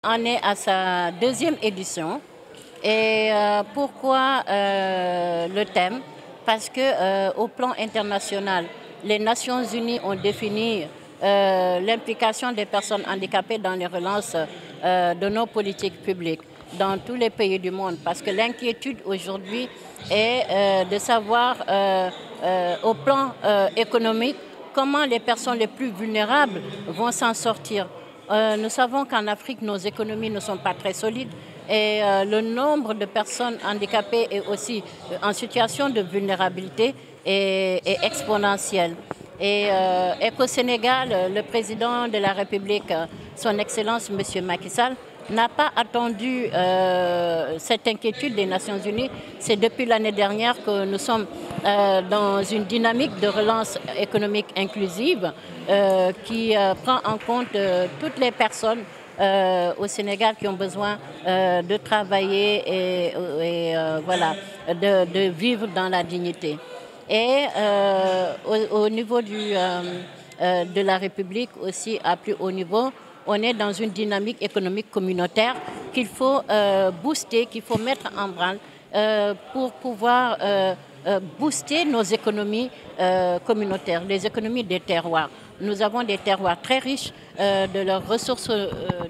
en est à sa deuxième édition. Et pourquoi le thème? Parce que au plan international, les Nations Unies ont défini l'implication des personnes handicapées dans les relances de nos politiques publiques dans tous les pays du monde. Parce que l'inquiétude aujourd'hui est de savoir au plan économique comment les personnes les plus vulnérables vont s'en sortir. Nous savons qu'en Afrique, nos économies ne sont pas très solides et le nombre de personnes handicapées et aussi en situation de vulnérabilité est exponentiel. Et qu'au Sénégal, le président de la République, son Excellence M. Macky Sall, n'a pas attendu cette inquiétude des Nations Unies. C'est depuis l'année dernière que nous sommes dans une dynamique de relance économique inclusive qui prend en compte toutes les personnes au Sénégal qui ont besoin de travailler et voilà, de vivre dans la dignité. Et au niveau de la République aussi, à plus haut niveau, on est dans une dynamique économique communautaire qu'il faut booster, qu'il faut mettre en branle pour pouvoir booster nos économies communautaires, les économies des terroirs. Nous avons des terroirs très riches de leurs ressources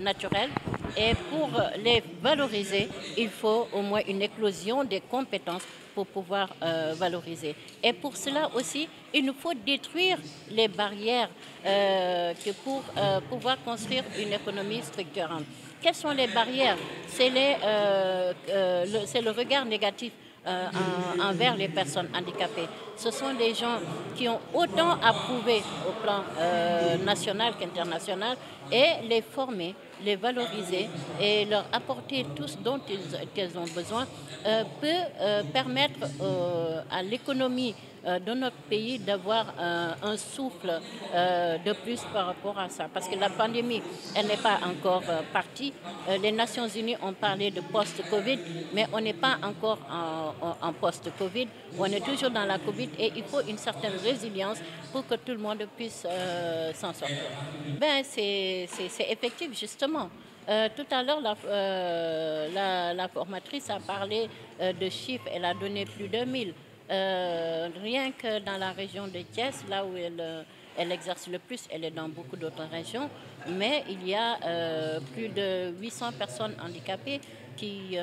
naturelles et pour les valoriser, il faut au moins une éclosion des compétences pour pouvoir valoriser. Et pour cela aussi, il nous faut détruire les barrières pour pouvoir construire une économie structurante. Quelles sont les barrières? C'est le regard négatif envers les personnes handicapées. Ce sont des gens qui ont autant à prouver au plan national qu'international et les former, les valoriser et leur apporter tout ce dont ils ont besoin peut permettre à l'économie de notre pays d'avoir un souffle de plus par rapport à ça. Parce que la pandémie, elle n'est pas encore partie. Les Nations Unies ont parlé de post-Covid, mais on n'est pas encore en post-Covid. On est toujours dans la Covid et il faut une certaine résilience pour que tout le monde puisse s'en sortir. Ben, c'est effectif, justement. Tout à l'heure, la formatrice a parlé de chiffres, elle a donné plus de 1000. Rien que dans la région de Thiès, là où elle exerce le plus, elle est dans beaucoup d'autres régions, mais il y a plus de 800 personnes handicapées qui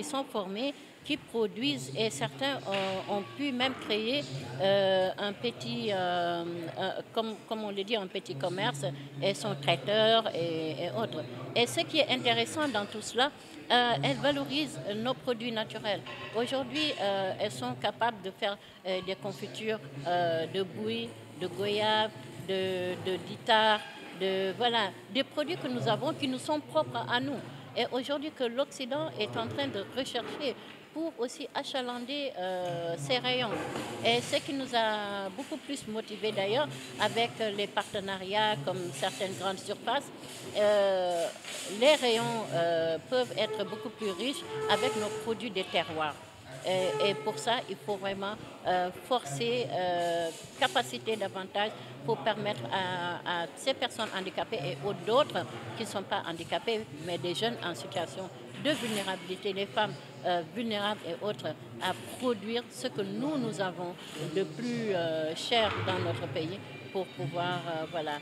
sont formées, qui produisent et certains ont pu même créer un petit, comme on le dit, un petit commerce et sont traiteurs et autres. Et ce qui est intéressant dans tout cela, elles valorisent nos produits naturels. Aujourd'hui, elles sont capables de faire des confitures de bouillie, de goyave, de guitare, voilà, des produits que nous avons qui nous sont propres à nous. Et aujourd'hui que l'Occident est en train de rechercher pour aussi achalander ces rayons. Et ce qui nous a beaucoup plus motivés d'ailleurs avec les partenariats comme certaines grandes surfaces, les rayons peuvent être beaucoup plus riches avec nos produits des terroirs. Et pour ça, il faut vraiment forcer, capaciter davantage pour permettre à ces personnes handicapées et aux d'autres qui ne sont pas handicapés, mais des jeunes en situation de vulnérabilité, les femmes vulnérables et autres, à produire ce que nous avons de plus cher dans notre pays pour pouvoir voilà,